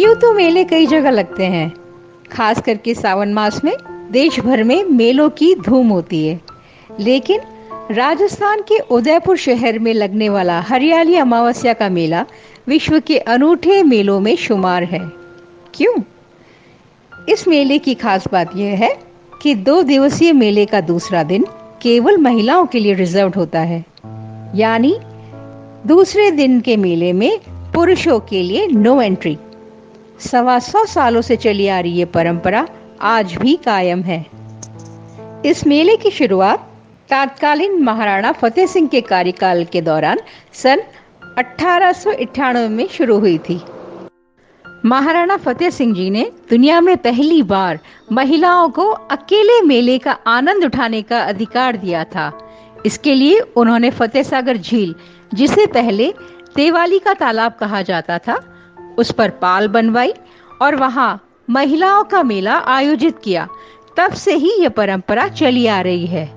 यूं तो मेले कई जगह लगते हैं, खास करके सावन मास में देश भर में मेलों की धूम होती है। लेकिन राजस्थान के उदयपुर शहर में लगने वाला हरियाली अमावस्या का मेला विश्व के अनूठे मेलों में शुमार है। क्यों? इस मेले की खास बात यह है कि 2 दिवसीय मेले का दूसरा दिन केवल महिलाओं के लिए रिजर्व होता है। यानी दूसरे दिन के मेले में पुरुषों के लिए नो एंट्री। 125 सालों से चली आ रही ये परंपरा आज भी कायम है। इस मेले की शुरुआत तत्कालीन महाराणा फतेह सिंह के कार्यकाल के दौरान सन 1898 में शुरू हुई थी। महाराणा फतेह सिंह जी ने दुनिया में पहली बार महिलाओं को अकेले मेले का आनंद उठाने का अधिकार दिया था। इसके लिए उन्होंने फतेह सागर झील, जिसे पहले देवाली का तालाब कहा जाता था, उस पर पाल बनवाई और वहां महिलाओं का मेला आयोजित किया। तब से ही यह परंपरा चली आ रही है।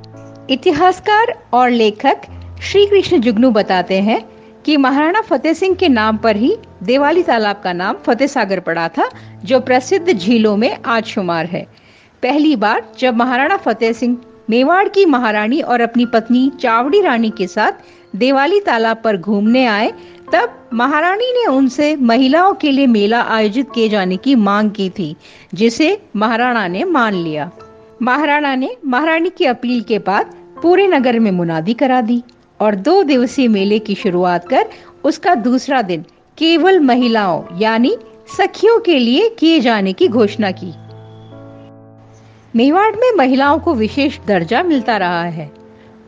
इतिहासकार और लेखक श्री कृष्ण जुगनू बताते हैं कि महाराणा फतेह सिंह के नाम पर ही देवाली तालाब का नाम फतेह सागर पड़ा था, जो प्रसिद्ध झीलों में आज शुमार है। पहली बार जब महाराणा फतेह सिंह मेवाड़ की महारानी और अपनी पत्नी चावड़ी रानी के साथ देवाली तालाब पर घूमने आए, तब महारानी ने उनसे महिलाओं के लिए मेला आयोजित किए जाने की मांग की थी, जिसे महाराणा ने मान लिया। महाराणा ने महारानी की अपील के बाद पूरे नगर में मुनादी करा दी और 2 दिवसीय मेले की शुरुआत कर उसका दूसरा दिन केवल महिलाओं यानी सखियों के लिए किए जाने की घोषणा की। मेवाड़ में महिलाओं को विशेष दर्जा मिलता रहा है।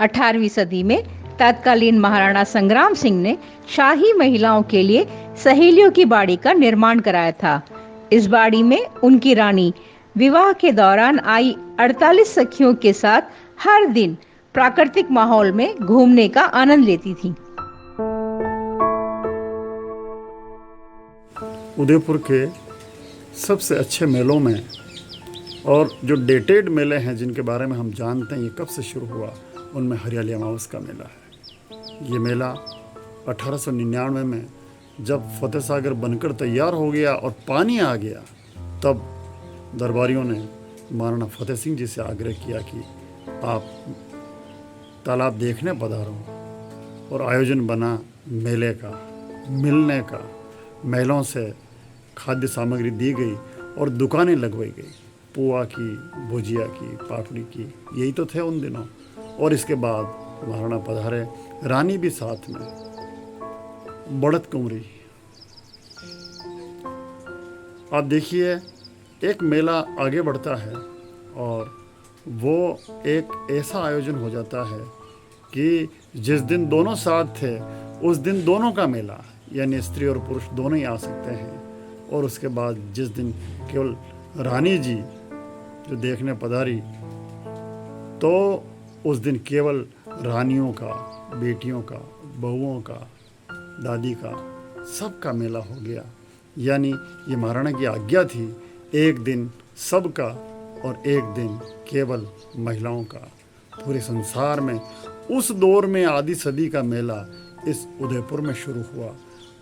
18वीं सदी में तत्कालीन महाराणा संग्राम सिंह ने शाही महिलाओं के लिए सहेलियों की बाड़ी का निर्माण कराया था। इस बाड़ी में उनकी रानी विवाह के दौरान आई 48 सखियों के साथ हर दिन प्राकृतिक माहौल में घूमने का आनंद लेती थी। उदयपुर के सबसे अच्छे मेलों में और जो डेटेड मेले हैं जिनके बारे में हम जानते हैं ये कब से शुरू हुआ, उनमें हरियाली अमावस का मेला है। ये मेला 1899 में जब फतेह सागर बनकर तैयार हो गया और पानी आ गया, तब दरबारियों ने महाराणा फतेह सिंह जी से आग्रह किया कि आप तालाब देखने पधारो, और आयोजन बना मेले का, मिलने का। महिलाओं से खाद्य सामग्री दी गई और दुकानें लगवाई गई, पुआ की, भुजिया की, पापड़ी की, यही तो थे उन दिनों। और इसके बाद महाराणा पधारे, रानी भी साथ में, बढ़त कुंवरी। आप देखिए, एक मेला आगे बढ़ता है और वो एक ऐसा आयोजन हो जाता है कि जिस दिन दोनों साथ थे उस दिन दोनों का मेला, यानी स्त्री और पुरुष दोनों ही आ सकते हैं। और उसके बाद जिस दिन केवल रानी जी जो देखने पधारी, तो उस दिन केवल रानियों का, बेटियों का, बहुओं का, दादी का, सबका मेला हो गया। यानी ये महाराणा की आज्ञा थी, एक दिन सबका और एक दिन केवल महिलाओं का। पूरे संसार में उस दौर में आधी सदी का मेला इस उदयपुर में शुरू हुआ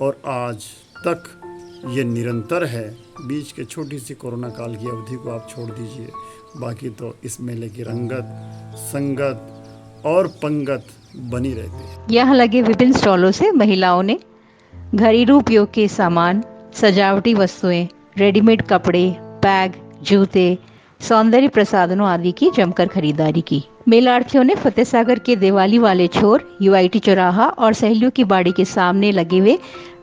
और आज तक ये निरंतर है। बीच के छोटी सी कोरोना काल की अवधि को आप छोड़ दीजिए, बाकी तो इस मेले की रंगत, संगत और पंगत बनी रहती है। यहाँ लगे विभिन्न स्टॉलों से महिलाओं ने घरेलू उपयोग के सामान, सजावटी वस्तुएं, रेडीमेड कपड़े, बैग, जूते, सौंदर्य प्रसाधनों आदि की जमकर खरीदारी की। मेलार्थियों ने फतेह सागर के देवाली वाले छोर, यूआईटी चौराहा और सहेलियों की बाड़ी के सामने लगे हुए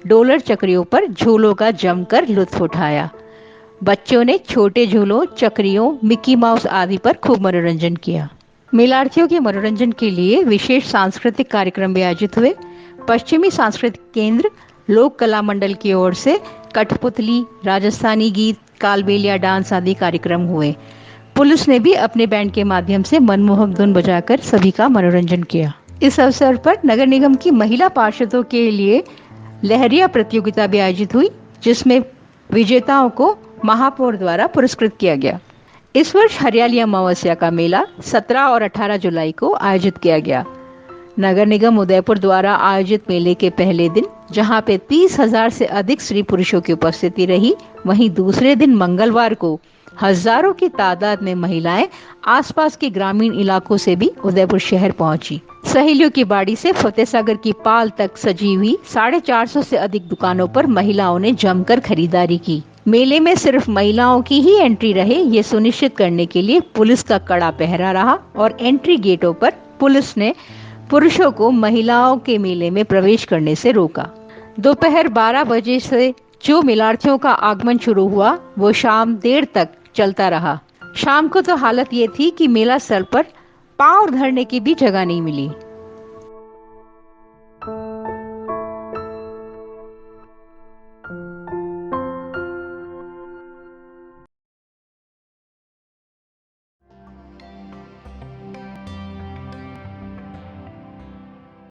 डोलर चक्रियों पर झूलों का जमकर लुत्फ उठाया। बच्चों ने छोटे झूलों, चक्रियों, मिकी माउस आदि पर खूब मनोरंजन किया। मेलार्थियों के मनोरंजन के लिए विशेष सांस्कृतिक कार्यक्रम भी आयोजित हुए। पश्चिमी सांस्कृतिक केंद्र लोक कला मंडल की ओर से कठपुतली, राजस्थानी गीत, कालबेलिया डांस आदि कार्यक्रम हुए। पुलिस ने भी अपने बैंड के माध्यम से मनमोहक धुन बजाकर सभी का मनोरंजन किया। इस अवसर पर नगर निगम की महिला पार्षदों के लिए लहरिया प्रतियोगिता भी आयोजित हुई, जिसमें विजेताओं को महापौर द्वारा पुरस्कृत किया गया। इस वर्ष हरियाली अमावस्या का मेला 17 और 18 जुलाई को आयोजित किया गया। नगर निगम उदयपुर द्वारा आयोजित मेले के पहले दिन जहां पे 30,000 से अधिक स्त्री पुरुषों की उपस्थिति रही, वहीं दूसरे दिन मंगलवार को हजारों की तादाद में महिलाएं आसपास के ग्रामीण इलाकों से भी उदयपुर शहर पहुंची। सहेलियों की बाड़ी से फतेह सागर की पाल तक सजी हुई 450 से अधिक दुकानों पर महिलाओं ने जमकर खरीदारी की। मेले में सिर्फ महिलाओं की ही एंट्री रहे, ये सुनिश्चित करने के लिए पुलिस का कड़ा पहरा रहा और एंट्री गेटों पर पुलिस ने पुरुषों को महिलाओं के मेले में प्रवेश करने से रोका। दोपहर 12 बजे से जो मेलार्थियों का आगमन शुरू हुआ वो शाम देर तक चलता रहा। शाम को तो हालत ये थी कि मेला स्थल पर पांव धरने की भी जगह नहीं मिली।